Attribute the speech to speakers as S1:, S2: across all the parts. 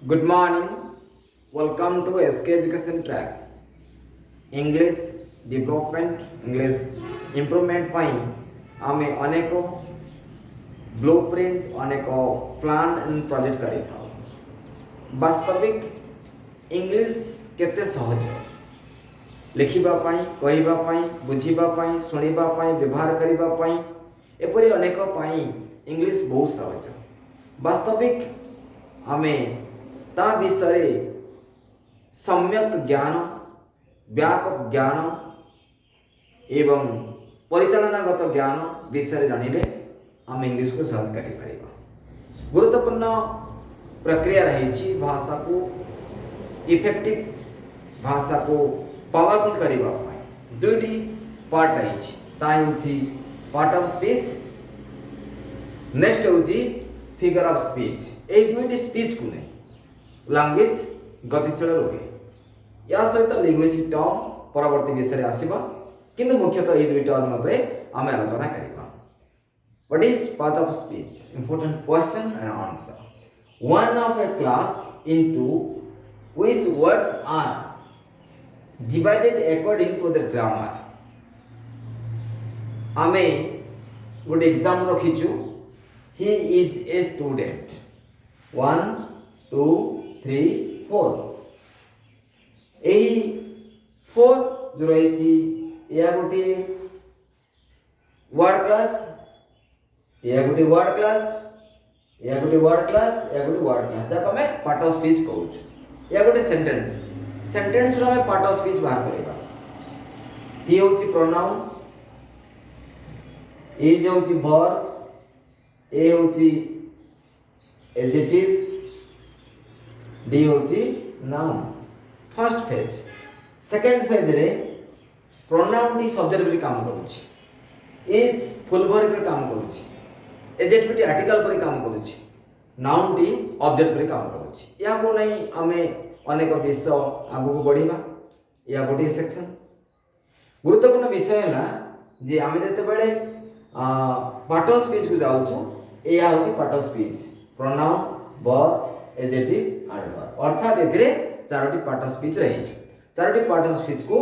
S1: Good morning. Welcome to SK Education Track. English development, English improvement ପାଇଁ ଆମେ ଅନେକ blueprint ଅନେକ ପ୍ଲାନ୍ ଆଣ୍ଡ ପ୍ରୋଜେକ୍ଟ କରିଥାଉ। ବାସ୍ତବିକ ଇଂଲିଶ କେତେ ସହଜ ଲେଖିବା ପାଇଁ, କହିବା ପାଇଁ, ବୁଝିବା ପାଇଁ, ଶୁଣିବା ପାଇଁ, ବ୍ୟବହାର କରିବା ପାଇଁ, ଏପରି ଅନେକ ପାଇଁ ଇଂଲିଶ ବହୁତ ସହଜ। ବାସ୍ତବିକ ଆମେ ତା ବିଷୟରେ ସମ୍ୟକ୍ ଜ୍ଞାନ, ବ୍ୟାପକ ଜ୍ଞାନ ଏବଂ ପରିଚାଳନାଗତ ଜ୍ଞାନ ବିଷୟରେ ଜାଣିଲେ ଆମେ ଇଂଲିଶକୁ ସହଜ କରିପାରିବା। ଗୁରୁତ୍ୱପୂର୍ଣ୍ଣ ପ୍ରକ୍ରିୟା ରହିଛି ଭାଷାକୁ ଇଫେକ୍ଟିଭ, ଭାଷାକୁ ପାୱାରଫୁଲ୍ କରିବା ପାଇଁ ଦୁଇଟି ପାର୍ଟ ରହିଛି। ତା ହେଉଛି ପାର୍ଟ ଅଫ୍ ସ୍ପିଚ୍, ନେକ୍ସଟ ହେଉଛି ଫିଗର ଅଫ୍ ସ୍ପିଚ୍। এই দুইটি স্পিচକୁ ନେଇ ଲାଙ୍ଗୁଏଜ ଗତିଶୀଳ ରୁହେ। या सहित लिंग्विस्टिक टर्म परवर्ती विषय आसीबा, किंतु मुख्यतः ये दुई टर्म पे आम आलोचना करिबा। What is part of speech? Important question and answer. One of a class into which words are divided according to the grammar. आमे गुड एग्जाम रखिछु। He is a student. 1 2 3 4 यही 4 जो रही या गोटे वर्ड क्लास, या गोटे वर्ड क्लास, या गोटे वर्ड क्लास, या गोटे वर्ड क्लास जब हमें पार्ट ऑफ स्पीच कहूँ। या गोटे सेंटेंस, सेंटेंस रो हमें पार्ट ऑफ स्पीच बाहर करेगा। ही होची प्रोनाउन, इज होची वर्ब, ए होची एडजेक्टिव, डी होची noun. First phase. Second phase रे प्रोनाउन टी सब्जेक्ट पर काम करूची, इज फुल वर्ब पर काम करूची, एडजेक्टिव टी आर्टिकल पर काम करूची, नाउन टी ऑब्जेक्ट पर काम करूची। या को नहीं हमें अनेक विषय आगु को बढ़िबा। या गोटे सेक्शन गुरुत्वपूर्ण विषय है जे आमे जते बेले पार्ट ऑफ स्पीच को जाउछु। या होची part of speech, pronoun, verb, adjective, adverb, अर्थात एथिरे चारोटी पार्ट ऑफ स्पीच रही। चारोटी पार्ट ऑफ स्पीच को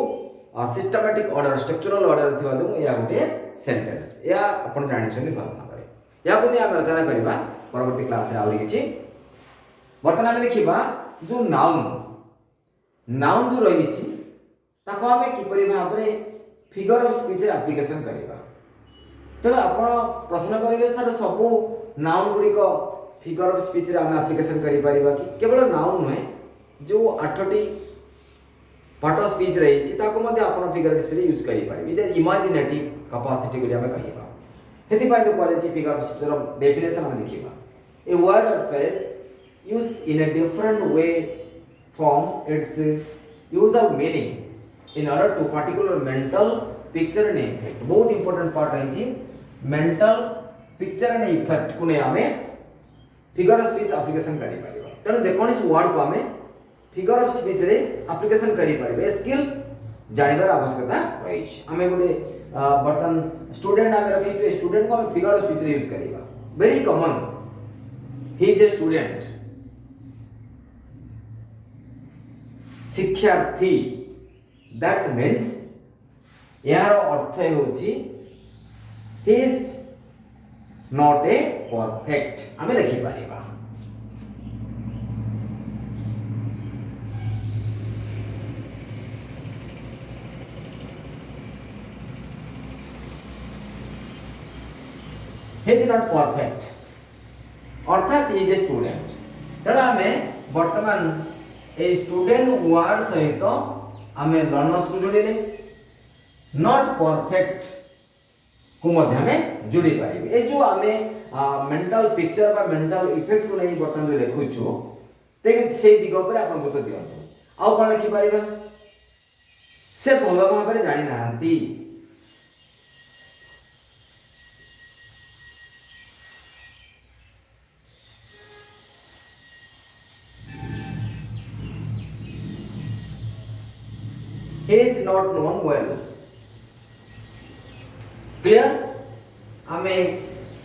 S1: सिस्टमैटिक ऑर्डर, स्ट्रक्चरल ऑर्डर थिबा जो या गोटे सेंटेंस या अपन जानि छनि भल भाबरे। या को नै हम रचना करबा परवर्ती क्लास रे आउरी किछि। वर्तमान हम देखिबा जो नाउन, नाउन जो रही छि ताको हमें किपरि भाबरे फिगर ऑफ स्पीच रे एप्लीकेशन करबा। तो आपण प्रश्न करिवे सर सब नाउन गुडी को फिगर ऑफ स्पीच रे हम एप्लीकेशन करि परिबा कि? केवल नाउन नहे, जो 8टी पार्ट ऑफ स्पीच रही छि ताको मध्ये आपण फिगर ऑफ स्पीच यूज करि परिबे। जे इमेजिनेटिव कैपेसिटी गुडी हम कहिबा। हेति पाइ तो क्वालिटी फिगर ऑफ स्पीच रो डेफिनेशन हम देखिबा। A word or phrase used in a different way from its usual meaning in order to particular mental picture and effect. बहुत इंपोर्टेंट पार्ट रही छि मेंटल पिक्चर एंड इफेक्ट को ने हमें figure of speech application करि परिबा। तेणु जे कोनोसी word को हमें फिगर ऑफ स्पीच रे एप्लीकेशन करि परिबे स्किल जानिबार आवश्यकता रही छि। हमें गोटे बर्तन स्टूडेंट हमें रखी जो स्टूडेंट को हमें फिगर ऑफ स्पीच रे यूज करिबा। Very common, he is a student. शिक्षार्थी, दैट मीन्स यार अर्थ होछि he is not a perfect. हमें लिखि परिबा। he is not perfect, अर्थात he is a student। तेणु हमें वर्तमान ए स्टूडेंट वर्ड सहित हमें लर्नर्स को जोड़िले, नॉट परफेक्ट को मध्य हमें जोड़ी पारिबे। ए जो हमें मेंटल पिक्चर बा मेंटल इफेक्ट को नहीं वर्तमान जो लिखुछु ते से दिग पर आपण गुरुत्व दियंतु। आउ कोन लिखि पारिबा? से भल भाबरे जानि नाहंती। he is not known well। Clear? हमें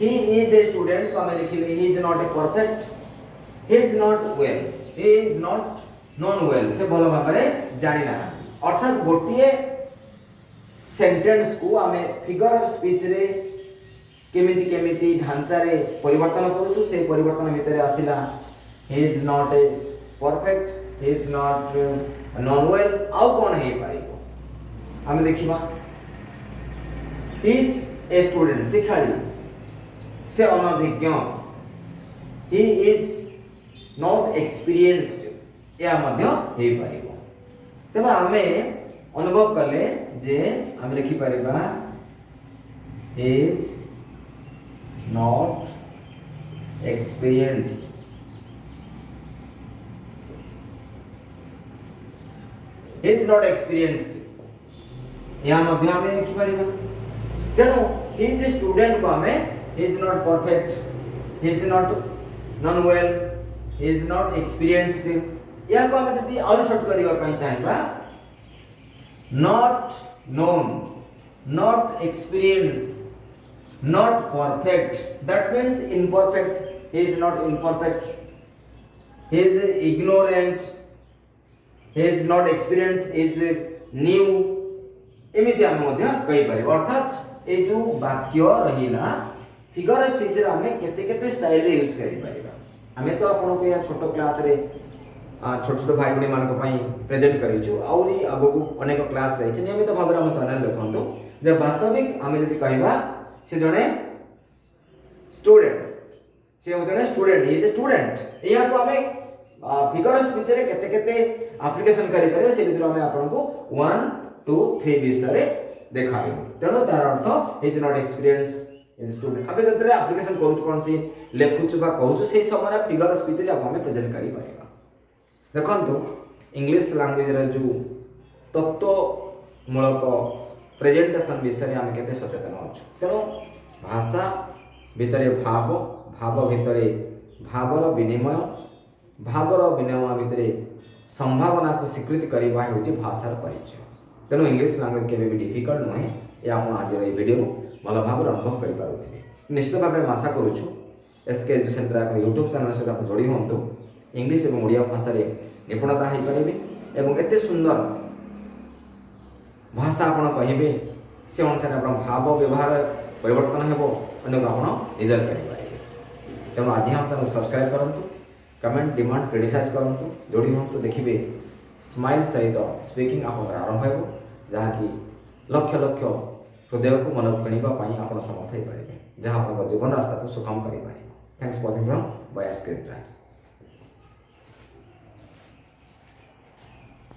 S1: he is a student को हमें लिखिले he is not a perfect, he is not well। he is not known well से भल भाव में जानी ना अर्थात गोटे सेंटेंस को आमे फिगर ऑफ स्पीच रे केमिति केमिति ढांचा रे परिवर्तन करूछु से परिवर्तन भितर आसिला he is not a perfect, he is not known well आउ कोन हे पारिबो आमे देखिबा he is a student शिक्षार्थी से अनभिज्ञ he is not experienced या मध्य हे पारिबो तेना आमे अनुभव कले जे आमे लिखि Paribas is not experienced is not experienced या मध्य आमे लिखि पारिबा तेनु he is a student को आमे he is not perfect, he is not known well, he is not experienced या को आमे जदी और शॉर्ट करिवा पई चाहिबा not known, not experienced, not perfect, that means imperfect, he is not imperfect, he is ignorant, he is not experienced, he is new एमिति आमे मध्य कहि पारिबो अर्थात ए जो वाक्य रहिला फिगर स्पीच रे आमे केते केते स्टाइल रे यूज करि पारिबा आमे तो आपन को या छोटो क्लास रे छोट छोट भाई बणी मान को पई प्रेजेंट करिछु आउरी आगो को अनेक क्लास रहिछ नियमित भाबरे हम चैनल देखंतो जे वास्तविक आमे जदी कहिबा से जने स्टूडेंट से हो जने स्टूडेंट इज ए स्टूडेंट या को आमे फिगर स्पीच रे केते केते एप्लीकेशन करि पारे से भितर आमे आपन को 1 2 3 विषय रे देखाइबो तेनो तार earth is not experience is student अबे जतरे एप्लीकेशन करूछु कोन सी लेखुछु बा कहूछु से समय फिगर स्पीच रे आमे प्रेजेंट करि पारिबा देखंतु इंग्लिश लैंग्वेज रे जो तत्व मूलक प्रेजेंटेशन विषय आम केते सचेतन अछु तेणु भाषा भितरे भाव भाव भितरे भावर विनिमय भितरे संभावना को स्वीकृति करबा होची भाषार परिचय तेणु इंग्लिश लैंग्वेज केबे भी डिफिकल्ट नहे या आपण आज रे वीडियो भल भाव अनुभव करि पारुथिबे निश्चित भाव में आशा करूछु SK education track YouTube channel से आप जोड़ी होंतु इंग्लिश और ओडिया भाषा रे निपुणता हो पारे और एत सुंदर भाषा आपड़ कहे से अनुसार आप भाव व्यवहार परिवर्तन हो आप निजर करेंगे तेणु आज हम चैनल सब्सक्राइब करूँ कमेंट डिमांड क्रिटिसाइज करूँ जोड़ी हूँ देखिए स्माइल सहित स्पीकिंग आप आरंभ हो जहाँकि लक्ष लक्ष हृदय को मन किणापी आप समर्थ हो पारे जहाँ आप जीवन रास्ता को सुगम कर thanks for watching from bye SK track.